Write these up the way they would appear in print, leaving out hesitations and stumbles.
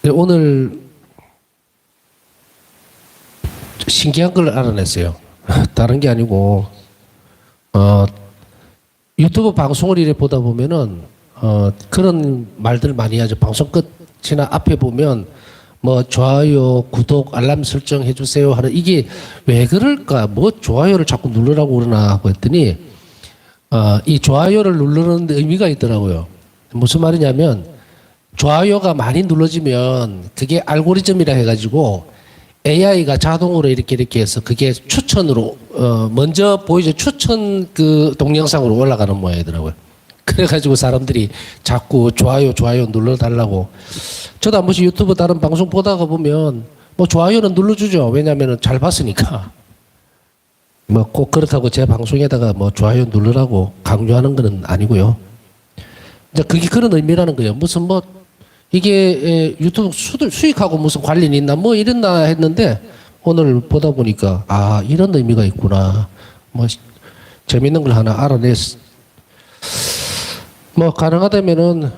오늘 신기한 걸 알아냈어요. 다른 게 아니고 유튜브 방송을 이래 보다 보면은 그런 말들 많이 하죠. 방송 끝이나 앞에 보면 뭐 좋아요, 구독, 알람 설정 해주세요 하는 이게 왜 그럴까? 뭐 좋아요를 자꾸 누르라고 그러나 하고 했더니 이 좋아요를 누르는 데 의미가 있더라고요. 무슨 말이냐면 좋아요가 많이 눌러지면 그게 알고리즘이라 해가지고 AI가 자동으로 이렇게 해서 그게 추천으로 먼저 보이죠. 추천 그 동영상으로 올라가는 모양이더라고요. 그래가지고 사람들이 자꾸 좋아요 눌러달라고. 저도 한 번씩 유튜브 다른 방송 보다가 보면 뭐 좋아요는 눌러주죠. 왜냐면은 잘 봤으니까. 뭐 꼭 그렇다고 제 방송에다가 뭐 좋아요 누르라고 강조하는 건 아니고요. 이제 그게 그런 의미라는 거예요. 무슨 뭐 이게 유튜브 수익하고 무슨 관련이 있나 뭐 이랬나 했는데 오늘 보다 보니까 아 이런 의미가 있구나. 뭐 재밌는 걸 하나 알아냈어. 뭐 가능하다면은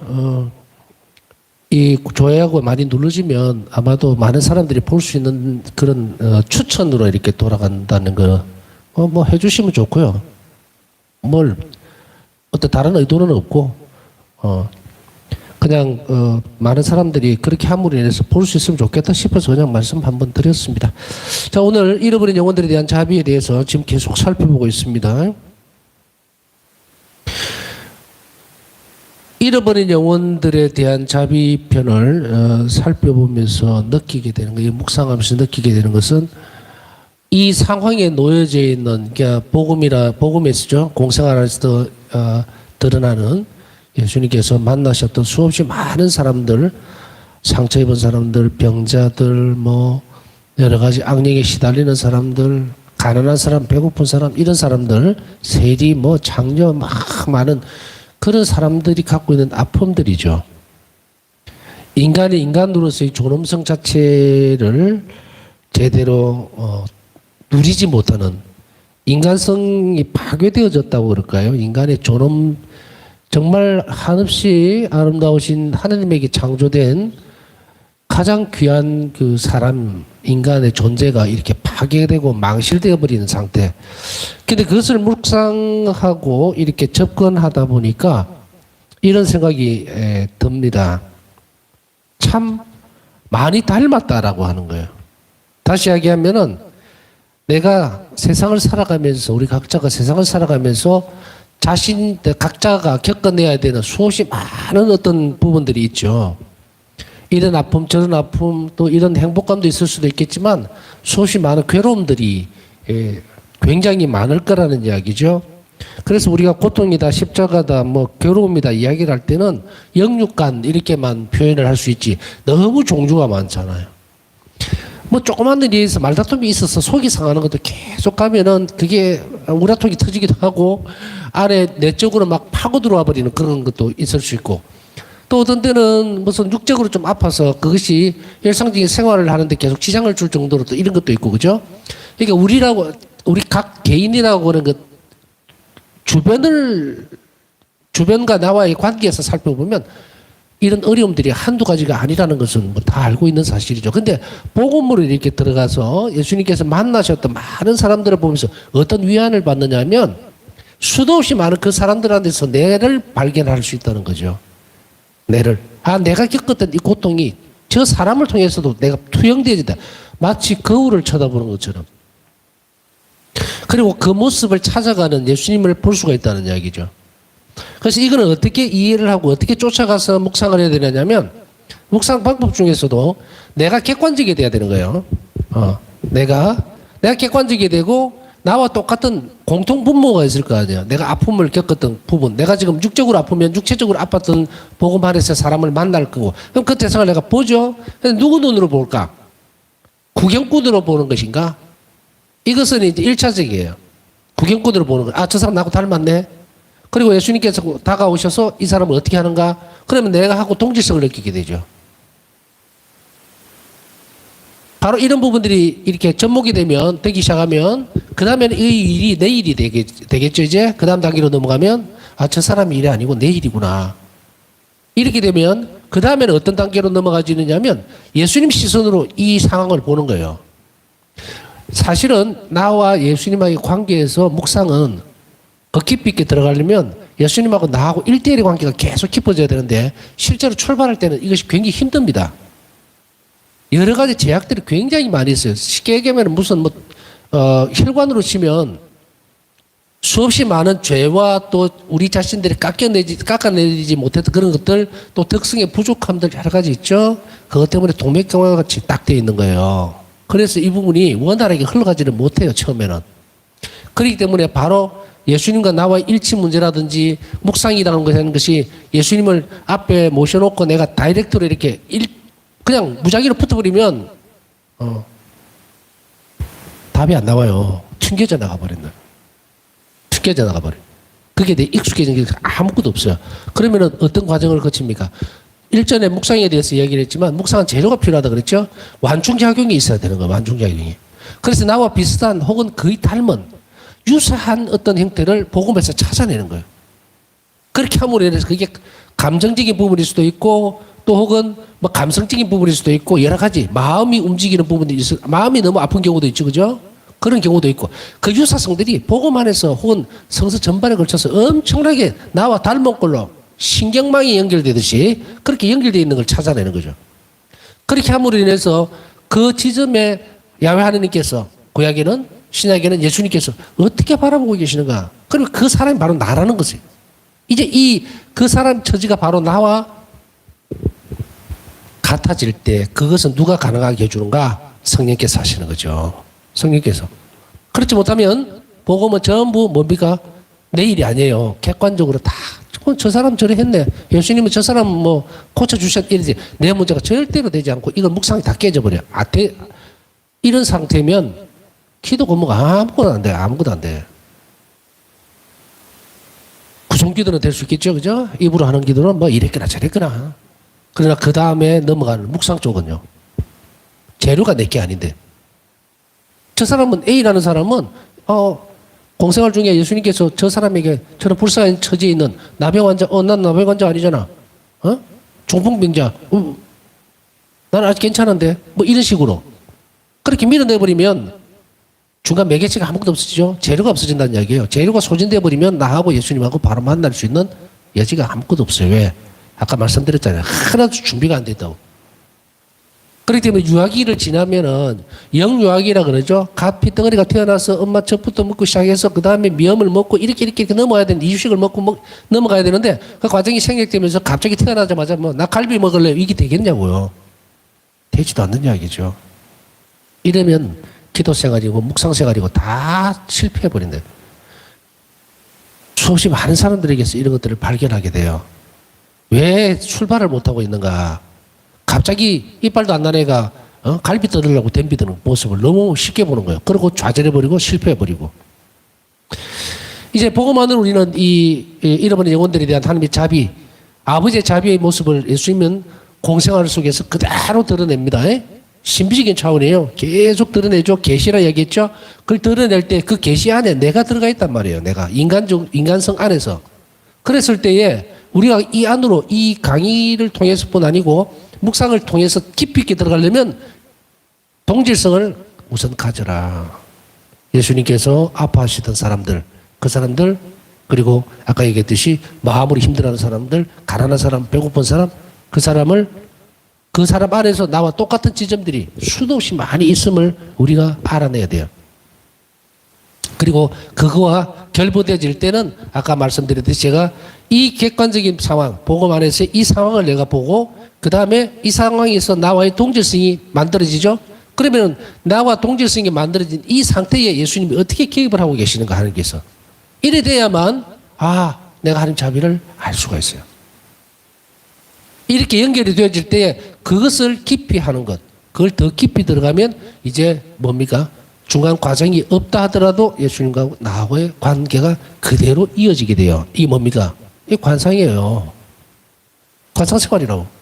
이 좋아요가 많이 눌러지면 아마도 많은 사람들이 볼 수 있는 그런 추천으로 이렇게 돌아간다는 거 뭐 해주시면 좋고요. 뭘 어떤 다른 의도는 없고 그냥 많은 사람들이 그렇게 함으로 인해서 볼 수 있으면 좋겠다 싶어서 그냥 말씀 한번 드렸습니다. 자, 오늘 잃어버린 영혼들에 대한 자비에 대해서 지금 계속 살펴보고 있습니다. 잃어버린 영혼들에 대한 자비편을 살펴보면서 느끼게 되는 거예요. 묵상하면서 느끼게 되는 것은 이 상황에 놓여져 있는 복음에서죠. 공생활에서 드러나는 예수님께서 만나셨던 수없이 많은 사람들, 상처 입은 사람들, 병자들, 뭐 여러 가지 악령에 시달리는 사람들, 가난한 사람, 배고픈 사람, 이런 사람들, 세리, 뭐 장녀 막 많은 그런 사람들이 갖고 있는 아픔들이죠. 인간이 인간으로서의 존엄성 자체를 제대로 누리지 못하는 인간성이 파괴되어졌다고 그럴까요? 인간의 존엄, 정말 한없이 아름다우신 하느님에게 창조된 가장 귀한 그 사람, 인간의 존재가 이렇게 파괴되고 망실되어 버리는 상태. 근데 그것을 묵상하고 이렇게 접근하다 보니까 이런 생각이 듭니다. 참 많이 닮았다라고 하는 거예요. 다시 이야기하면은 내가 세상을 살아가면서 우리 각자가 세상을 살아가면서 각자가 겪어내야 되는 수없이 많은 어떤 부분들이 있죠. 이런 아픔, 저런 아픔, 또 이런 행복감도 있을 수도 있겠지만 수없이 많은 괴로움들이 굉장히 많을 거라는 이야기죠. 그래서 우리가 고통이다, 십자가다, 뭐 괴로움이다 이야기를 할 때는 영육간 이렇게만 표현을 할 수 있지 너무 종류가 많잖아요. 뭐 조그만 일에 의해서 말다툼이 있어서 속이 상하는 것도 계속 가면은 그게 우라통이 터지기도 하고 안에 내적으로 막 파고 들어와 버리는 그런 것도 있을 수 있고 또 어떤 때는 무슨 육적으로 좀 아파서 그것이 일상적인 생활을 하는데 계속 지장을 줄 정도로 또 이런 것도 있고 그죠? 그러니까 우리 각 개인이라고 하는 것 주변과 나와의 관계에서 살펴보면 이런 어려움들이 한두 가지가 아니라는 것은 뭐 다 알고 있는 사실이죠. 근데 복음으로 이렇게 들어가서 예수님께서 만나셨던 많은 사람들을 보면서 어떤 위안을 받느냐면 수도 없이 많은 그 사람들한테서 내를 발견할 수 있다는 거죠. 내가 겪었던 이 고통이 저 사람을 통해서도 내가 투영되어진다. 마치 거울을 쳐다보는 것처럼. 그리고 그 모습을 찾아가는 예수님을 볼 수가 있다는 이야기죠. 그래서 이거는 어떻게 이해를 하고 어떻게 쫓아가서 묵상을 해야 되냐면 묵상 방법 중에서도 내가 객관적이 돼야 되는 거예요. 내가 객관적이 되고 나와 똑같은 공통 분모가 있을 거 아니에요. 내가 아픔을 겪었던 부분, 내가 지금 육적으로 아프면 육체적으로 아팠던 복음 안에서 사람을 만날 거고 그럼 그 대상을 내가 보죠. 누구 눈으로 볼까? 구경꾼으로 보는 것인가? 이것은 이제 1차적이에요. 구경꾼으로 보는 거. 저 사람 나하고 닮았네. 그리고 예수님께서 다가오셔서 이 사람을 어떻게 하는가? 그러면 내가 하고 동질성을 느끼게 되죠. 바로 이런 부분들이 이렇게 접목이 되기 시작하면 그 다음에는 이 일이 내 일이 되겠죠. 이제 그 다음 단계로 넘어가면 저 사람이 일이 아니고 내 일이구나. 이렇게 되면 그 다음에는 어떤 단계로 넘어가지느냐면 예수님 시선으로 이 상황을 보는 거예요. 사실은 나와 예수님과의 관계에서 묵상은 더 깊이 있게 들어가려면 예수님하고 나하고 1대1의 관계가 계속 깊어져야 되는데 실제로 출발할 때는 이것이 굉장히 힘듭니다. 여러 가지 제약들이 굉장히 많이 있어요. 쉽게 얘기하면 무슨 혈관으로 치면 수없이 많은 죄와 또 우리 자신들이 깎아내리지 못했던 그런 것들, 또 덕성의 부족함들 여러 가지 있죠. 그것 때문에 동맥경화 같이 딱 되어 있는 거예요. 그래서 이 부분이 원활하게 흘러가지를 못해요, 처음에는. 그렇기 때문에 바로 예수님과 나와의 일치 문제라든지 묵상이라는 하는 것이 예수님을 앞에 모셔놓고 내가 다이렉트로 이렇게 그냥 무작위로 붙어버리면 답이 안 나와요. 튕겨져 나가버린다. 튕겨져 나가버려. 그게 내 익숙해진 게 아무것도 없어요. 그러면은 어떤 과정을 거칩니까? 일전에 묵상에 대해서 이야기를 했지만 묵상은 재료가 필요하다 그랬죠? 완충작용이 있어야 되는 거예요. 완충작용이. 그래서 나와 비슷한 혹은 거의 닮은 유사한 어떤 형태를 복음에서 찾아내는 거예요. 그렇게 함으로 인해서 그게 감정적인 부분일 수도 있고 또 혹은 뭐 감성적인 부분일 수도 있고 여러 가지 마음이 움직이는 부분이 있어. 마음이 너무 아픈 경우도 있죠. 그죠? 그런 경우도 있고 그 유사성들이 복음 안에서 혹은 성서 전반에 걸쳐서 엄청나게 나와 닮은 걸로 신경망이 연결되듯이 그렇게 연결되어 있는 걸 찾아내는 거죠. 그렇게 함으로 인해서 그 지점에 야훼 하나님께서 구약에는 신약에는 예수님께서 어떻게 바라보고 계시는가? 그러면 그 사람이 바로 나라는 거지. 이제 그 사람 처지가 바로 나와 같아질 때 그것은 누가 가능하게 해주는가? 성령께서 하시는 거죠. 성령께서. 그렇지 못하면 복음은 전부 뭡니까? 내 일이 아니에요. 객관적으로 다 저 사람 저래 했네. 예수님은 저 사람 뭐 고쳐주셨 이러지. 내 문제가 절대로 되지 않고 이건 묵상이 다 깨져버려. 이런 상태면 기도 건모가 아무것도 안 돼. 아무것도 안 돼. 구성 기도는 될 수 있겠죠. 그죠? 입으로 하는 기도는 뭐 이랬거나 저랬거나. 그러나 그 다음에 넘어가는 묵상 쪽은요. 재료가 내게 아닌데. 저 사람은 A라는 사람은 공생활 중에 예수님께서 저 사람에게 저런 불쌍한 처지에 있는 나병 환자, 난 나병 환자 아니잖아. 중풍병자. 나는 아직 괜찮은데. 뭐 이런 식으로. 그렇게 밀어내버리면 중간 매개체가 아무것도 없어지죠. 재료가 없어진다는 이야기예요. 재료가 소진돼 버리면 나하고 예수님하고 바로 만날 수 있는 여지가 아무것도 없어요. 왜? 아까 말씀드렸잖아요. 하나도 준비가 안 됐다고. 그렇기 때문에 유아기를 지나면은 영유아기라 그러죠. 갓피 덩어리가 태어나서 엄마 젖부터 먹고 시작해서 그 다음에 미음을 먹고 이렇게 넘어가야 되는데 이유식을 먹고 넘어가야 되는데 그 과정이 생략되면서 갑자기 태어나자마자 뭐 나 갈비 먹을래요. 이게 되겠냐고요. 되지도 않는 이야기죠. 이러면 기도 생활이고 묵상 생활이고 다 실패해버린다. 수없이 많은 사람들에게서 이런 것들을 발견하게 돼요. 왜 출발을 못하고 있는가? 갑자기 이빨도 안 나는 애가 갈비 뜯으려고 덤비드는 모습을 너무 쉽게 보는 거예요. 그리고 좌절해버리고 실패해버리고. 이제 복음 안으로 우리는 이 잃어버린 영혼들에 대한 하나님의 자비, 아버지의 자비의 모습을 예수님은 공생활 속에서 그대로 드러냅니다. 신비적인 차원이에요. 계속 드러내죠. 계시라 얘기했죠. 그걸 드러낼 때 그 계시 안에 내가 들어가 있단 말이에요. 내가 인간성 안에서. 그랬을 때에 우리가 이 안으로 이 강의를 통해서뿐 아니고 묵상을 통해서 깊이 있게 들어가려면 동질성을 우선 가져라. 예수님께서 아파하시던 사람들, 그 사람들, 그리고 아까 얘기했듯이 마음으로 힘들어하는 사람들, 가난한 사람, 배고픈 사람, 그 사람 안에서 나와 똑같은 지점들이 수도 없이 많이 있음을 우리가 알아내야 돼요. 그리고 그거와 결부되어질 때는 아까 말씀드렸듯이 제가 이 객관적인 상황, 복음 안에서 이 상황을 내가 보고 그 다음에 이 상황에서 나와의 동질성이 만들어지죠. 그러면 나와 동질성이 만들어진 이 상태에 예수님이 어떻게 개입을 하고 계시는가 하나님께서. 이래 돼야만 내가 하나님 자비를 알 수가 있어요. 이렇게 연결이 되어질 때 그것을 깊이 하는 것, 그걸 더 깊이 들어가면 이제 뭡니까? 중간 과정이 없다 하더라도 예수님과 나하고의 관계가 그대로 이어지게 돼요. 이게 뭡니까? 이게 관상이에요. 관상생활이라고.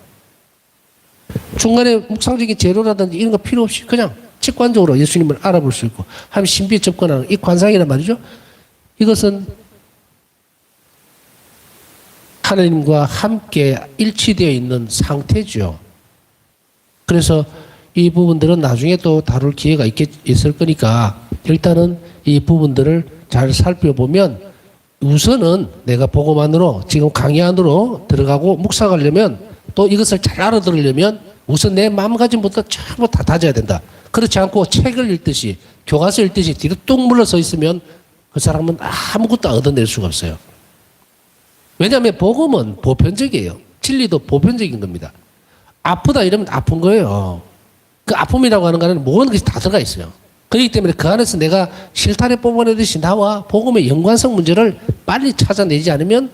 중간에 묵상적인 재료라든지 이런 거 필요 없이 그냥 직관적으로 예수님을 알아볼 수 있고 하면 신비에 접근하는 이 관상이란 말이죠. 이것은 하나님과 함께 일치되어 있는 상태죠. 그래서 이 부분들은 나중에 또 다룰 기회가 있을 거니까 일단은 이 부분들을 잘 살펴보면 우선은 내가 복음안으로 지금 강의 안으로 들어가고 묵상하려면 또 이것을 잘 알아들으려면 우선 내 마음가짐부터 전부 다 다져야 된다. 그렇지 않고 책을 읽듯이 교과서 읽듯이 뒤로 뚝 물러서 있으면 그 사람은 아무것도 얻어낼 수가 없어요. 왜냐하면 복음은 보편적이에요. 진리도 보편적인 겁니다. 아프다 이러면 아픈 거예요. 그 아픔이라고 하는 거는 모든 것이 다 들어가 있어요. 그렇기 때문에 그 안에서 내가 실타래 뽑아내듯이 나와 복음의 연관성 문제를 빨리 찾아내지 않으면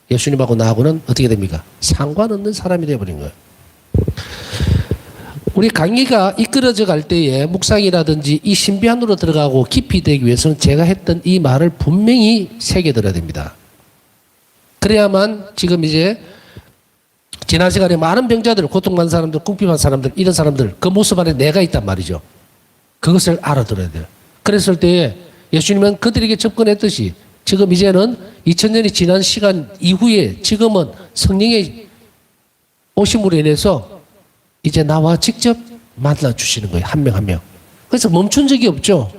예수님하고 나하고는 어떻게 됩니까? 상관없는 사람이 되어버린 거예요. 우리 강의가 이끌어져 갈 때에 묵상이라든지 이 신비 안으로 들어가고 깊이 되기 위해서는 제가 했던 이 말을 분명히 새겨들어야 됩니다. 그래야만 지금 이제 지난 시간에 많은 병자들, 고통받는 사람들, 궁핍한 사람들, 이런 사람들 그 모습 안에 내가 있단 말이죠. 그것을 알아들어야 돼요. 그랬을 때에 예수님은 그들에게 접근했듯이 지금 이제는 2000년이 지난 시간 이후에 지금은 성령의 오심으로 인해서 이제 나와 직접 만나주시는 거예요. 한 명 한 명. 그래서 멈춘 적이 없죠.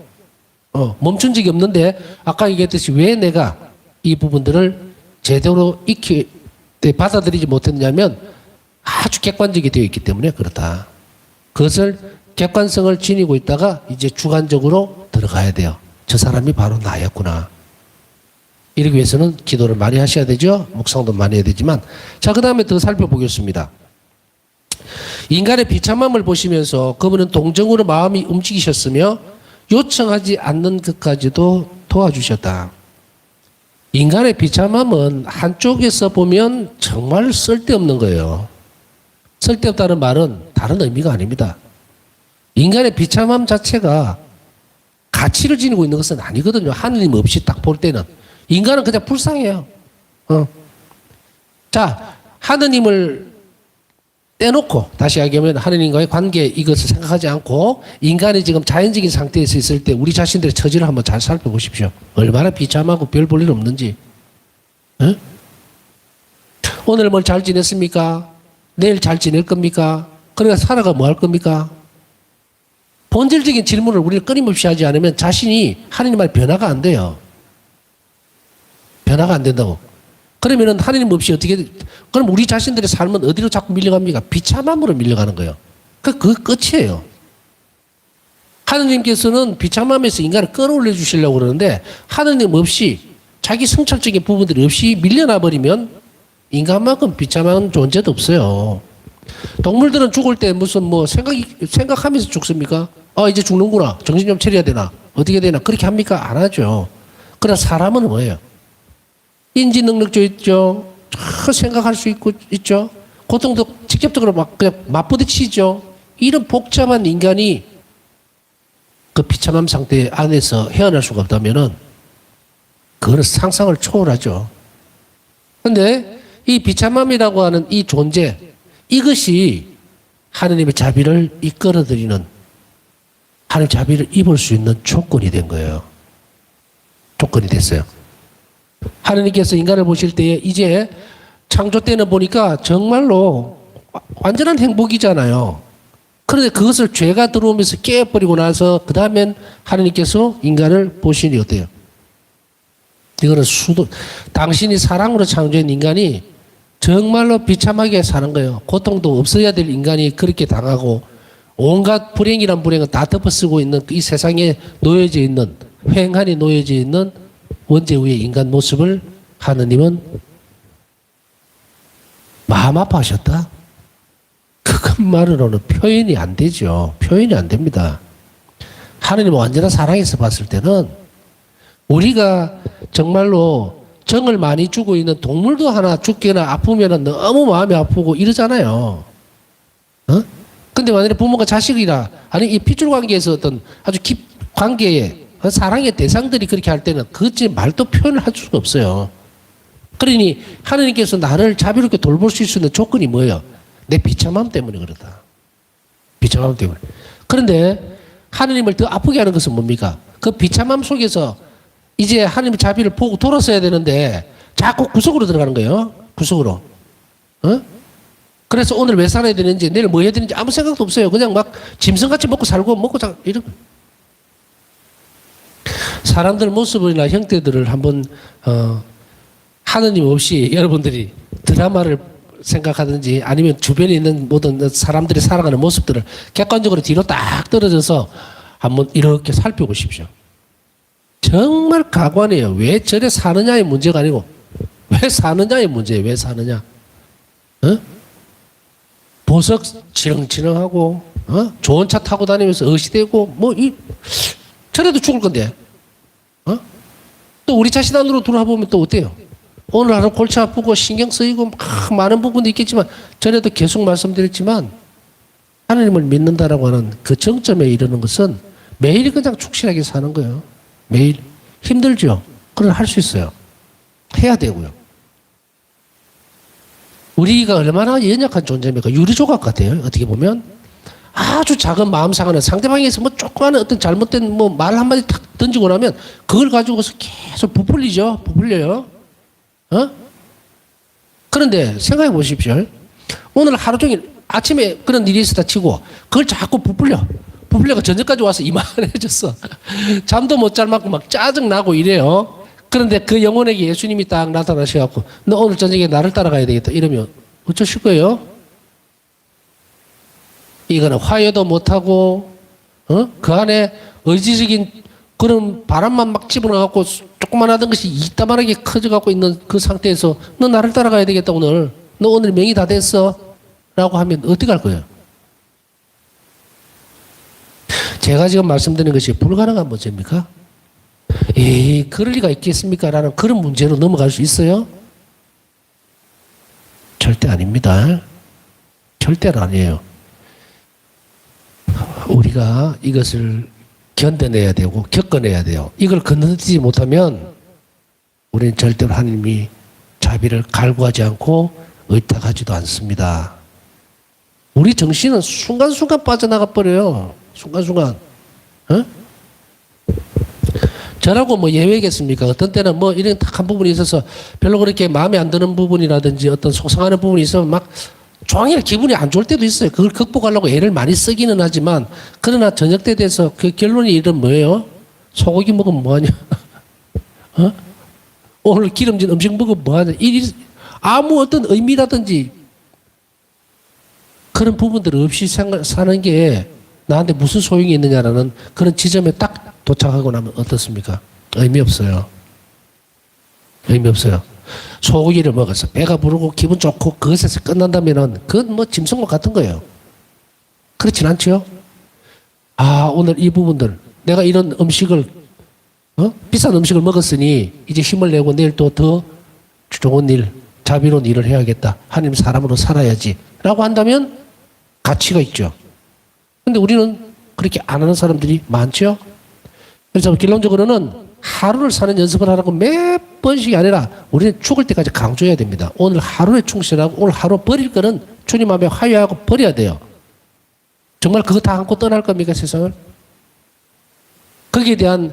멈춘 적이 없는데 아까 얘기했듯이 왜 내가 이 부분들을 제대로 받아들이지 못했냐면 아주 객관적이 되어 있기 때문에 그렇다. 그것을 객관성을 지니고 있다가 이제 주관적으로 들어가야 돼요. 저 사람이 바로 나였구나. 이러기 위해서는 기도를 많이 하셔야 되죠. 묵상도 많이 해야 되지만 자, 그 다음에 더 살펴보겠습니다. 인간의 비참함을 보시면서 그분은 동정으로 마음이 움직이셨으며 요청하지 않는 것까지도 도와주셨다. 인간의 비참함은 한쪽에서 보면 정말 쓸데없는 거예요. 쓸데없다는 말은 다른 의미가 아닙니다. 인간의 비참함 자체가 가치를 지니고 있는 것은 아니거든요. 하느님 없이 딱 볼 때는. 인간은 그냥 불쌍해요. 자, 하느님을 떼놓고 다시 이야기하면 하느님과의 관계 이것을 생각하지 않고 인간이 지금 자연적인 상태에서 있을 때 우리 자신들의 처지를 한번 잘 살펴보십시오. 얼마나 비참하고 별 볼 일 없는지. 에? 오늘 뭘 잘 지냈습니까? 내일 잘 지낼 겁니까? 그러니까 살아가 뭐 할 겁니까? 본질적인 질문을 우리는 끊임없이 하지 않으면 자신이 하느님 앞에 변화가 안 돼요. 변화가 안 된다고. 그러면은 하느님 없이 어떻게, 그럼 우리 자신들의 삶은 어디로 자꾸 밀려갑니까? 비참함으로 밀려가는 거예요. 그게 끝이에요. 하느님께서는 비참함에서 인간을 끌어올려 주시려고 그러는데 하느님 없이 자기 성찰적인 부분들이 없이 밀려나 버리면 인간만큼 비참한 존재도 없어요. 동물들은 죽을 때 무슨 생각하면서 죽습니까? 이제 죽는구나. 정신 좀 차려야 되나? 어떻게 되나? 그렇게 합니까? 안 하죠. 그러나 사람은 뭐예요? 인지 능력도 있죠. 생각할 수 있죠. 고통도 직접적으로 그냥 맞부딪히죠. 이런 복잡한 인간이 그 비참함 상태 안에서 헤어날 수가 없다면은 그거는 상상을 초월하죠. 그런데 이 비참함이라고 하는 이 존재, 이것이 하느님의 자비를 이끌어들이는, 하나님의 자비를 입을 수 있는 조건이 된 거예요. 조건이 됐어요. 하느님께서 인간을 보실 때에 이제 창조 때는 보니까 정말로 완전한 행복이잖아요. 그런데 그것을 죄가 들어오면서 깨버리고 나서 그 다음엔 하느님께서 인간을 보시니 어때요? 이거는 당신이 사랑으로 창조한 인간이 정말로 비참하게 사는 거예요. 고통도 없어야 될 인간이 그렇게 당하고 온갖 불행이란 불행은 다 덮어쓰고 있는 이 세상에 놓여져 있는, 횡한이 놓여져 있는 원죄 위의 인간 모습을 하느님은 마음 아파하셨다? 그것만으로는 표현이 안 되죠. 표현이 안 됩니다. 하느님은 완전한 사랑에서 봤을 때는 우리가 정말로 정을 많이 주고 있는 동물도 하나 죽거나 아프면 너무 마음이 아프고 이러잖아요. 근데 만약에 부모가 자식이라, 아니 이 핏줄 관계에서 어떤 아주 관계에 사랑의 대상들이 그렇게 할 때는 그것이 말도 표현을 할 수가 없어요. 그러니 하느님께서 나를 자비롭게 돌볼 수 있는 조건이 뭐예요? 내 비참함 때문에 그렇다. 비참함 때문에. 그런데 하느님을 더 아프게 하는 것은 뭡니까? 그 비참함 속에서 이제 하느님의 자비를 보고 돌아서야 되는데 자꾸 구석으로 들어가는 거예요. 구석으로. 어? 그래서 오늘 왜 살아야 되는지, 내일 뭐 해야 되는지 아무 생각도 없어요. 그냥 막 짐승같이 먹고 살고, 먹고 자, 이런. 사람들 모습이나 형태들을 한번, 하느님 없이 여러분들이 드라마를 생각하든지 아니면 주변에 있는 모든 사람들이 살아가는 모습들을 객관적으로 뒤로 딱 떨어져서 한번 이렇게 살펴보십시오. 정말 가관이에요. 왜 저래 사느냐의 문제가 아니고 왜 사느냐의 문제예요. 왜 사느냐. 어? 보석 치렁치렁하고 좋은 차 타고 다니면서 의시되고 저래도 죽을 건데 또 우리 자신 안으로 돌아보면 또 어때요? 오늘 하루 골치 아프고 신경 쓰이고 많은 부분도 있겠지만 전에도 계속 말씀드렸지만 하나님을 믿는다라고 하는 그 정점에 이르는 것은 매일 그냥 충실하게 사는 거예요. 매일 힘들죠. 그러나 할 수 있어요. 해야 되고요. 우리가 얼마나 연약한 존재입니까? 유리조각 같아요. 어떻게 보면 아주 작은 마음 상하는 상대방에서 뭐 조그마한 어떤 잘못된 말 한마디 탁 던지고 나면 그걸 가지고서 계속 부풀리죠. 부풀려요. 그런데 생각해 보십시오. 오늘 하루 종일 아침에 그런 일이 있었다 치고 그걸 자꾸 부풀려가 저녁까지 와서 이만해졌어. 잠도 못 잘 만큼 막 짜증나고 이래요. 그런데 그 영혼에게 예수님이 딱 나타나셔갖고 너 오늘 저녁에 나를 따라가야 되겠다 이러면 어쩌실 거예요? 이거는 화해도 못하고 그 안에 의지적인 그런 바람만 막 집어넣어갖고 조그만 하던 것이 이따만하게 커져갖고 있는 그 상태에서 너 나를 따라가야 되겠다 오늘. 너 오늘 명의 다 됐어. 라고 하면 어떻게 할 거예요? 제가 지금 말씀드리는 것이 불가능한 문제입니까? 에이, 그럴 리가 있겠습니까? 라는 그런 문제로 넘어갈 수 있어요? 절대 아닙니다. 절대로 아니에요. 우리가 이것을 견뎌내야 되고 겪어내야 돼요. 이걸 건너뛰지 못하면 우리는 절대로 하나님이 자비를 갈구하지 않고 의탁하지도 않습니다. 우리 정신은 순간순간 빠져나가 버려요. 순간순간. 저라고 뭐 예외겠습니까? 어떤 때는 뭐 이런 딱 한 부분이 있어서 별로 그렇게 마음에 안 드는 부분이라든지 어떤 속상하는 부분이 있으면 막 종일 기분이 안 좋을 때도 있어요. 그걸 극복하려고 애를 많이 쓰기는 하지만 그러나 저녁 때 돼서 그 결론이 이런 뭐예요? 소고기 먹으면 뭐하냐? 오늘 기름진 음식 먹으면 뭐하냐? 아무 어떤 의미라든지 그런 부분들 없이 사는 게 나한테 무슨 소용이 있느냐라는 그런 지점에 딱 도착하고 나면 어떻습니까? 의미 없어요. 의미 없어요. 소고기를 먹어서 배가 부르고 기분 좋고 그것에서 끝난다면은 그건 뭐 짐승과 같은 거예요. 그렇진 않죠? 아, 오늘 이 부분들 내가 이런 음식을 비싼 음식을 먹었으니 이제 힘을 내고 내일 또 더 좋은 일, 자비로운 일을 해야겠다. 하나님 사람으로 살아야지. 라고 한다면 가치가 있죠. 근데 우리는 그렇게 안 하는 사람들이 많죠? 그래서 결론적으로는 하루를 사는 연습을 하라고 몇 번씩이 아니라 우리는 죽을 때까지 강조해야 됩니다. 오늘 하루에 충실하고 오늘 하루 버릴 거는 주님 앞에 화해하고 버려야 돼요. 정말 그거 다 안고 떠날 겁니까, 세상을? 거기에 대한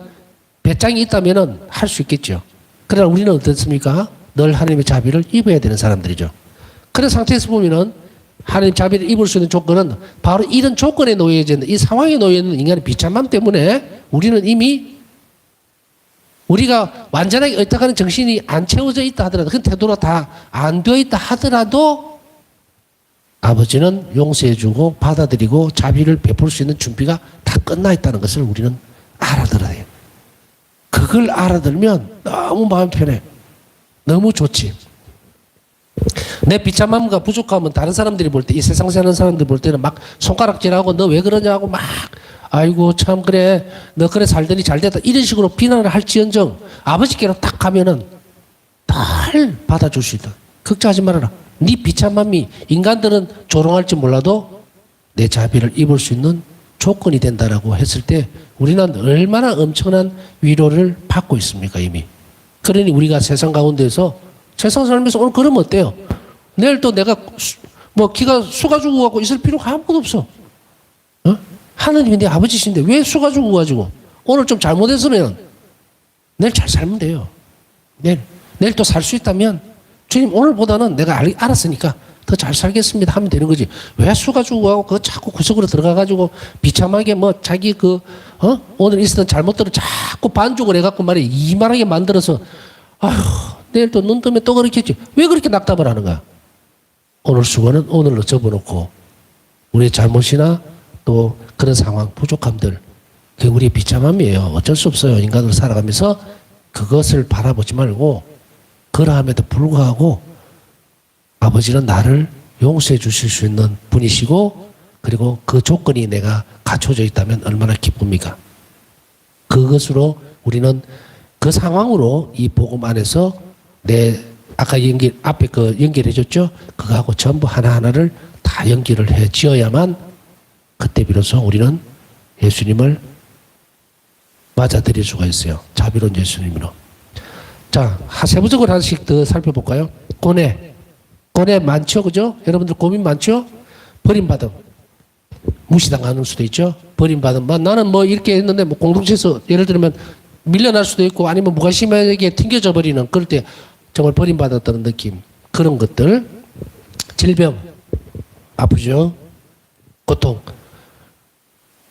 배짱이 있다면 할 수 있겠죠. 그러나 우리는 어떻습니까? 늘 하나님의 자비를 입어야 되는 사람들이죠. 그런 상태에서 보면은 하나님 자비를 입을 수 있는 조건은 바로 이런 조건에 놓여져 있는 이 상황에 놓여 있는 인간의 비참함 때문에 우리는 이미 우리가 완전하게 의탁하는 정신이 안 채워져 있다 하더라도 그 태도가 다 안 되어 있다 하더라도 아버지는 용서해주고 받아들이고 자비를 베풀 수 있는 준비가 다 끝나 있다는 것을 우리는 알아들어야 해요. 그걸 알아들면 너무 마음 편해. 너무 좋지. 내 비참함과 부족함은 다른 사람들이 볼 때, 이 세상 사는 사람들 볼 때는 막 손가락질하고 너 왜 그러냐고 막 아이고 참 그래 너 그래 살더니 잘됐다 이런 식으로 비난을 할지언정 아버지께로 딱 가면은 잘 받아줄 수 있다. 걱정하지 말아라. 네 비참함이 인간들은 조롱할지 몰라도 내 자비를 입을 수 있는 조건이 된다라고 했을 때 우리는 얼마나 엄청난 위로를 받고 있습니까 이미. 그러니 우리가 세상 가운데서 세상 살면서 오늘 그러면 어때요? 내일 또 내가 뭐 기가 수가 주고 갖고 있을 필요가 아무것도 없어. 하느님이 내 아버지신데 왜 수가 주고 가지고 오늘 좀 잘못했으면 내일 잘 살면 돼요. 내일 또 살 수 있다면 주님 오늘보다는 내가 알았으니까 더 잘 살겠습니다 하면 되는 거지. 왜 수가지고 그 자꾸 구석으로 들어가가지고 비참하게 뭐 자기 오늘 있었던 잘못들을 자꾸 반죽을 해갖고 말이야 이만하게 만들어서 아휴 내일 또 눈 뜨면 또 그렇겠지. 왜 그렇게 낙담을 하는 거야? 오늘 수고는 오늘로 접어놓고 우리의 잘못이나 또 그런 상황 부족함들 그게 우리의 비참함이에요. 어쩔 수 없어요. 인간으로 살아가면서 그것을 바라보지 말고 그러함에도 불구하고 아버지는 나를 용서해 주실 수 있는 분이시고 그리고 그 조건이 내가 갖춰져 있다면 얼마나 기쁩니까? 그것으로 우리는 그 상황으로 이 복음 안에서 아까 앞에 연결해 줬죠? 그거하고 전부 하나하나를 다 연결을 해 지어야만 그때 비로소 우리는 예수님을 맞아들일 수가 있어요. 자비로운 예수님으로. 자, 세부적으로 하나씩 더 살펴볼까요? 고뇌 많죠, 그죠? 여러분들 고민 많죠? 버림받음. 무시당하는 수도 있죠? 버림받음. 나는 뭐 이렇게 했는데 뭐 공동체에서 예를 들면 밀려날 수도 있고 아니면 무관심하게 튕겨져 버리는 그럴 때 정말 버림받았다는 느낌. 그런 것들. 질병. 아프죠? 고통.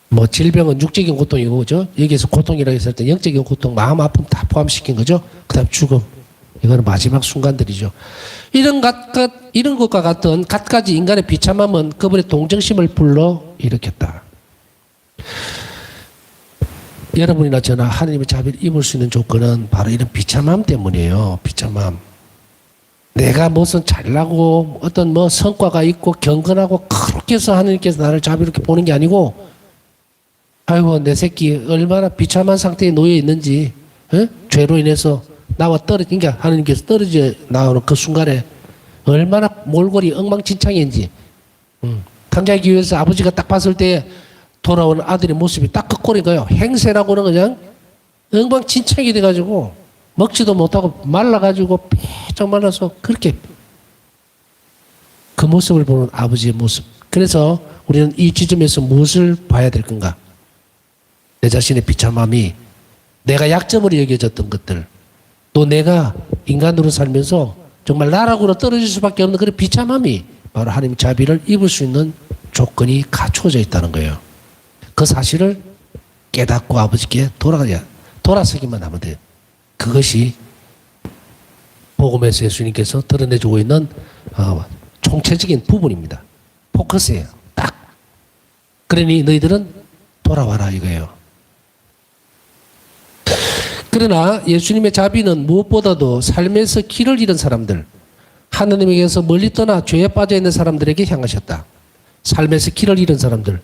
뭐 질병은 육적인 고통이고 그죠? 여기에서 고통이라고 했을 때 영적인 고통, 마음 아픔 다 포함시킨 거죠? 그 다음 죽음. 이거는 마지막 순간들이죠. 이런 것과 같은 갖가지 인간의 비참함은 그분의 동정심을 불러 일으켰다. 여러분이나 저나 하나님의 자비를 입을 수 있는 조건은 바로 이런 비참함 때문이에요. 비참함. 내가 무슨 잘나고 어떤 뭐 성과가 있고 경건하고 그렇게 해서 하나님께서 나를 자비롭게 보는 게 아니고 아이고 내 새끼 얼마나 비참한 상태에 놓여 있는지 죄로 인해서 나와 그러니까 하나님께서 떨어져 나오는 그 순간에 얼마나 몰골이 엉망진창인지 탐지하기 위해서 아버지가 딱 봤을 때 돌아오는 아들의 모습이 딱 그 꼴인 거예요. 행세라고는 그냥 엉망진창이 돼가지고 먹지도 못하고 말라가지고 삐쩍 말라서 그렇게 그 모습을 보는 아버지의 모습. 그래서 우리는 이 지점에서 무엇을 봐야 될 건가? 내 자신의 비참함이 내가 약점으로 여겨졌던 것들 또 내가 인간으로 살면서 정말 나락으로 떨어질 수밖에 없는 그런 비참함이 바로 하나님의 자비를 입을 수 있는 조건이 갖춰져 있다는 거예요. 그 사실을 깨닫고 아버지께 돌아서기만 하면 돼요. 그것이 복음에서 예수님께서 드러내주고 있는 총체적인 부분입니다. 포커스예요. 딱. 그러니 너희들은 돌아와라 이거예요. 그러나 예수님의 자비는 무엇보다도 삶에서 길을 잃은 사람들, 하나님에게서 멀리 떠나 죄에 빠져 있는 사람들에게 향하셨다. 삶에서 길을 잃은 사람들,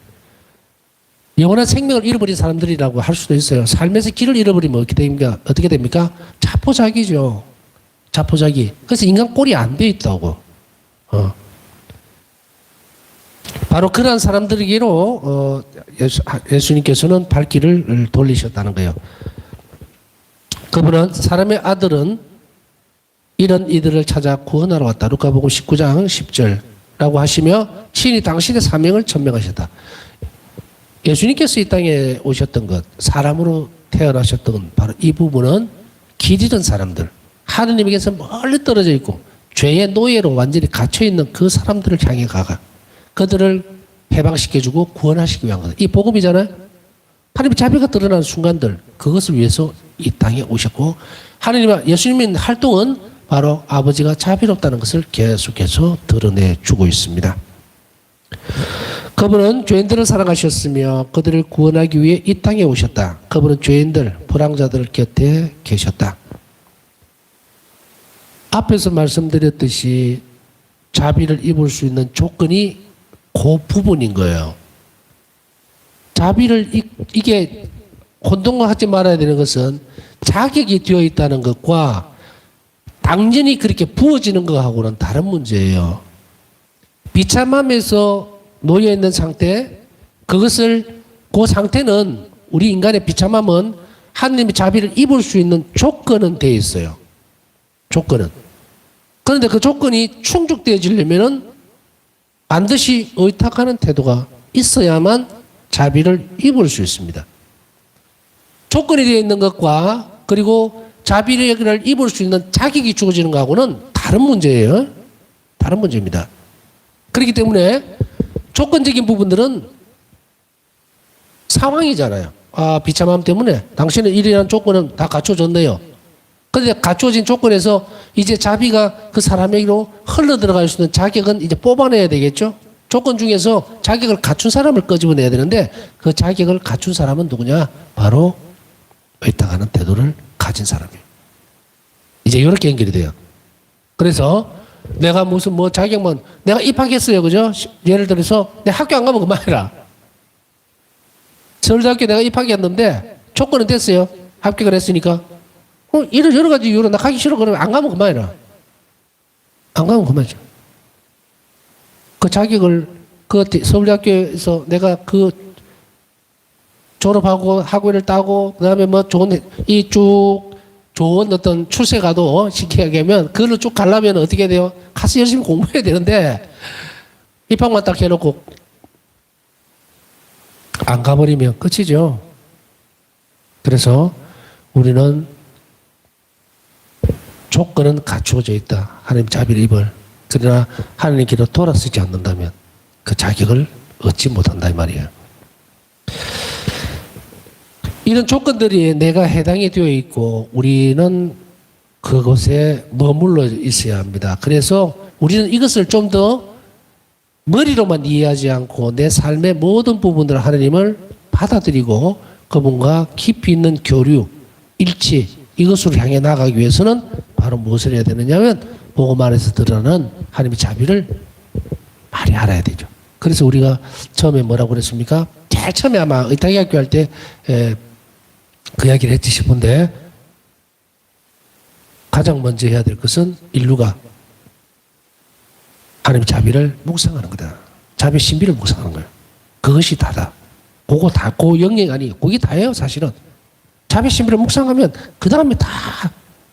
영원한 생명을 잃어버린 사람들이라고 할 수도 있어요. 삶에서 길을 잃어버리면 어떻게 됩니까? 자포자기죠. 자포자기. 그래서 인간 꼴이 안 돼 있다고. 바로 그러한 사람들에게로 예수님께서는 발길을 돌리셨다는 거예요. 그분은 사람의 아들은 이런 이들을 찾아 구원하러 왔다. 루카복음 19장 10절라고 하시며 친히 당신의 사명을 천명하셨다. 예수님께서 이 땅에 오셨던 것, 사람으로 태어나셨던 바로 이 부분은 길 잃은 사람들, 하느님에게서 멀리 떨어져 있고 죄의 노예로 완전히 갇혀있는 그 사람들을 향해 가가 그들을 해방시켜주고 구원하시기 위한 거다. 이 복음이잖아요. 하나님의 자비가 드러나는 순간들, 그것을 위해서 이 땅에 오셨고 예수님의 활동은 바로 아버지가 자비롭다는 것을 계속해서 드러내주고 있습니다. 그분은 죄인들을 사랑하셨으며 그들을 구원하기 위해 이 땅에 오셨다. 그분은 죄인들, 불황자들 곁에 계셨다. 앞에서 말씀드렸듯이 자비를 입을 수 있는 조건이 그 부분인 거예요. 자비를 이게 혼동하지 말아야 되는 것은 자격이 되어 있다는 것과 당연히 그렇게 부어지는 것하고는 다른 문제예요. 비참함에서 놓여 있는 상태, 그 상태는 우리 인간의 비참함은 하나님의 자비를 입을 수 있는 조건은 되어 있어요. 조건은. 그런데 그 조건이 충족되어지려면은 반드시 의탁하는 태도가 있어야만 자비를 입을 수 있습니다. 조건이 되어 있는 것과 그리고 자비를 입을 수 있는 자격이 주어지는 것하고는 다른 문제예요. 다른 문제입니다. 그렇기 때문에 조건적인 부분들은 상황이잖아요. 비참함 때문에 당신은 이러한 조건은 다 갖춰졌네요. 그런데 갖춰진 조건에서 이제 자비가 그 사람에게로 흘러 들어갈 수 있는 자격은 이제 뽑아내야 되겠죠. 조건 중에서 자격을 갖춘 사람을 끄집어내야 되는데 그 자격을 갖춘 사람은 누구냐? 바로 의탁하는 태도를 가진 사람이에요. 이제 이렇게 연결이 돼요. 그래서 내가 무슨 뭐 자격만 내가 입학했어요, 그죠? 예를 들어서 내 학교 안 가면 그만해라. 서울대학교 내가 입학했는데 조건은 됐어요. 합격을 했으니까. 이런 여러 가지 이유로 나 가기 싫어 그러면 안 가면 그만해라. 안 가면 그만이죠. 그 자격을 그 서울대학교에서 내가 그 졸업하고 학위를 따고 그다음에 뭐 좋은 이 쭉 좋은 어떤 출세가도 시키게 하면 그걸로 쭉 가려면 어떻게 돼요? 가서 열심히 공부해야 되는데 입학만 딱 해놓고 안 가버리면 끝이죠. 그래서 우리는 조건은 갖추어져 있다. 하나님 자비를 입을. 그러나 하나님께로 돌아서지 않는다면 그 자격을 얻지 못한다 이 말이에요. 이런 조건들이 내가 해당이 되어 있고 우리는 그곳에 머물러 있어야 합니다. 그래서 우리는 이것을 좀 더 머리로만 이해하지 않고 내 삶의 모든 부분들을 하나님을 받아들이고 그분과 깊이 있는 교류, 일치 이것으로 향해 나가기 위해서는 바로 무엇을 해야 되느냐면 복음 안에서 드러나는 하나님의 자비를 많이 알아야 되죠. 그래서 우리가 처음에 뭐라고 그랬습니까? 제일 처음에 아마 의탁학교 할 때 그 이야기를 했지 싶은데 가장 먼저 해야 될 것은 인류가 하나님의 자비를 묵상하는 거다. 자비의 신비를 묵상하는 거예요. 그것이 다다. 그거 다, 그 영역 아니에요. 그게 다예요, 사실은. 자비의 신비를 묵상하면 그 다음에 다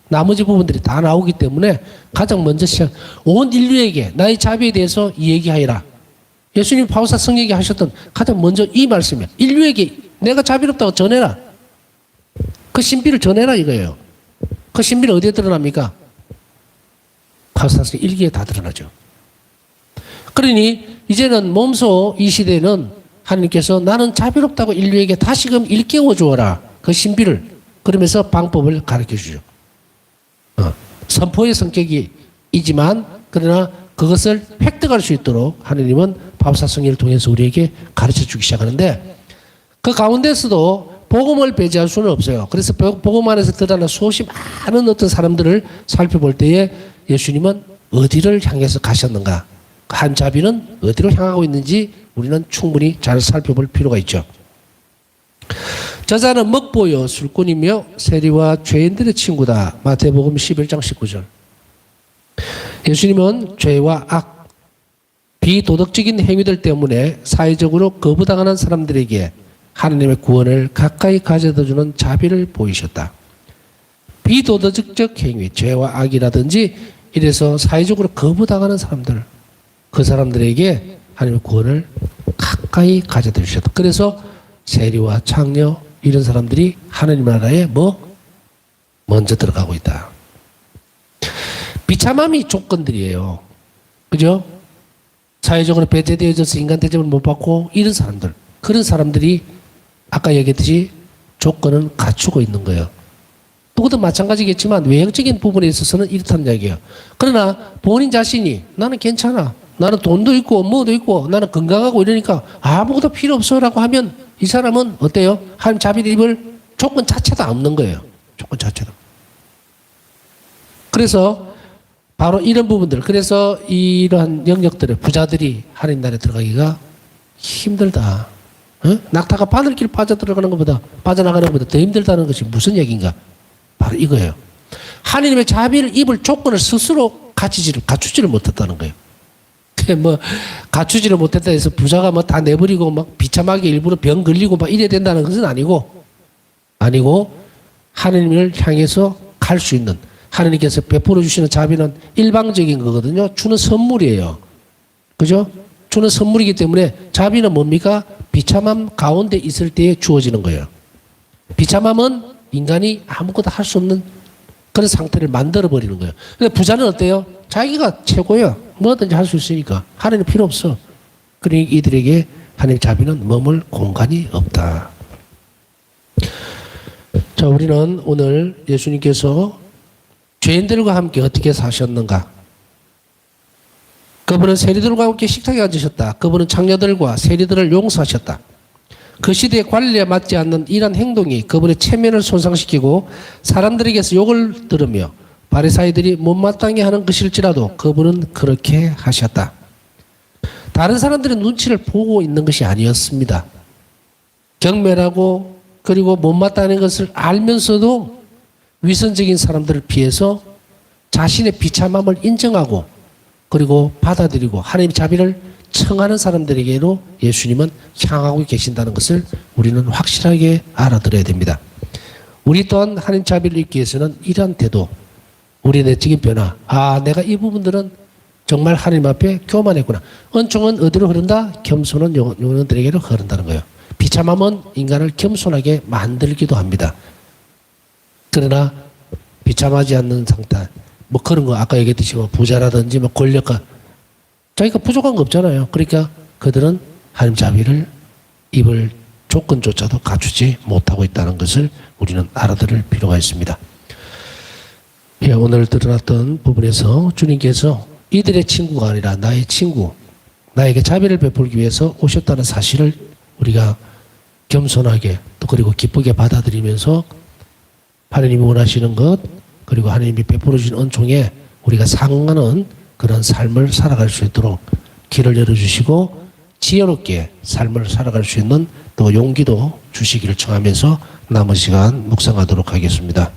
나머지 부분들이 다 나오기 때문에 가장 먼저 온 인류에게 나의 자비에 대해서 얘기하여라. 예수님 바울사 성령에게 하셨던 가장 먼저 이 말씀이에요. 인류에게 내가 자비롭다고 전해라. 그 신비를 전해라 이거예요. 그 신비는 어디에 드러납니까? 바울사 성령 일기에 다 드러나죠. 그러니 이제는 몸소 이 시대는 하나님께서 나는 자비롭다고 인류에게 다시금 일깨워 주어라. 그 신비를. 그러면서 방법을 가르쳐 주죠. 선포의 성격이지만 그러나 그것을 획득할 수 있도록 하느님은 바울사 성령을 통해서 우리에게 가르쳐 주기 시작하는데 그 가운데서도 복음을 배제할 수는 없어요. 그래서 복음 안에서 드러나는 수없이 많은 어떤 사람들을 살펴볼 때에 예수님은 어디를 향해서 가셨는가? 한 자비는 어디로 향하고 있는지 우리는 충분히 잘 살펴볼 필요가 있죠. 저자는 먹보요 술꾼이며 세리와 죄인들의 친구다. 마태복음 11장 19절. 예수님은 죄와 악, 비도덕적인 행위들 때문에 사회적으로 거부당하는 사람들에게 하나님의 구원을 가까이 가져다주는 자비를 보이셨다. 비도덕적 행위, 죄와 악이라든지 이래서 사회적으로 거부당하는 사람들, 그 사람들에게 하나님의 구원을 가까이 가져다 주셨다. 그래서 세리와 창녀 이런 사람들이 하나님 나라에 먼저 들어가고 있다. 비참함이 조건들이에요. 그죠? 사회적으로 배제되어져서 인간 대접을 못 받고 이런 사람들, 그런 사람들이 아까 얘기했듯이 조건은 갖추고 있는 거예요. 누구도 마찬가지겠지만 외형적인 부분에 있어서는 이렇다는 이야기예요. 그러나 본인 자신이 나는 괜찮아. 나는 돈도 있고 뭐도 있고 나는 건강하고 이러니까 아무것도 필요 없어라고 하면 이 사람은 어때요? 하나님 자비를 입을 조건 자체도 없는 거예요. 조건 자체도. 그래서 바로 이런 부분들, 그래서 이러한 영역들을 부자들이 하나님 나라에 들어가기가 힘들다. 낙타가 바늘길 빠져나가는 것보다 더 힘들다는 것이 무슨 얘기인가? 바로 이거예요. 하나님의 자비를 입을 조건을 스스로 갖추지를 못했다는 거예요. 갖추지를 못했다 해서 부자가 다 내버리고 비참하게 일부러 병 걸리고 이래야 된다는 것은 아니고 하나님을 향해서 갈 수 있는 하나님께서 베풀어 주시는 자비는 일방적인 거거든요. 주는 선물이에요. 그죠? 주는 선물이기 때문에 자비는 뭡니까? 비참함 가운데 있을 때에 주어지는 거예요. 비참함은 인간이 아무것도 할 수 없는 그런 상태를 만들어버리는 거예요. 근데 부자는 어때요? 자기가 최고야. 뭐든지 할 수 있으니까. 하나님 필요 없어. 그러니 이들에게 하나님의 자비는 머물 공간이 없다. 자, 우리는 오늘 예수님께서 죄인들과 함께 어떻게 사셨는가? 그분은 세리들과 함께 식탁에 앉으셨다. 그분은 창녀들과 세리들을 용서하셨다. 그 시대의 관리에 맞지 않는 이런 행동이 그분의 체면을 손상시키고 사람들에게서 욕을 들으며 바리사이들이 못마땅해 하는 것일지라도 그분은 그렇게 하셨다. 다른 사람들의 눈치를 보고 있는 것이 아니었습니다. 경멸하고 그리고 못마땅한 것을 알면서도 위선적인 사람들을 피해서 자신의 비참함을 인정하고 그리고 받아들이고 하나님의 자비를 청하는 사람들에게로 예수님은 향하고 계신다는 것을 우리는 확실하게 알아들어야 됩니다. 우리 또한 하나님 자비를 잊기 위해서는 이러한 태도, 우리의 내적인 변화, 내가 이 부분들은 정말 하나님 앞에 교만했구나. 은총은 어디로 흐른다? 겸손은 영혼들에게로 흐른다는 거예요. 비참함은 인간을 겸손하게 만들기도 합니다. 그러나 비참하지 않는 상태, 뭐 그런 거 아까 얘기했듯이 뭐 부자라든지 뭐 권력가 자기가 부족한 거 없잖아요. 그러니까 그들은 하나님 자비를 입을 조건조차도 갖추지 못하고 있다는 것을 우리는 알아들을 필요가 있습니다. 예, 오늘 드러났던 부분에서 주님께서 이들의 친구가 아니라 나의 친구, 나에게 자비를 베풀기 위해서 오셨다는 사실을 우리가 겸손하게 또 그리고 기쁘게 받아들이면서 하나님이 원하시는 것 그리고 하나님이 베풀어 주신 은총에 우리가 상응하는 그런 삶을 살아갈 수 있도록 길을 열어주시고 지혜롭게 삶을 살아갈 수 있는 또 용기도 주시기를 청하면서 남은 시간 묵상하도록 하겠습니다.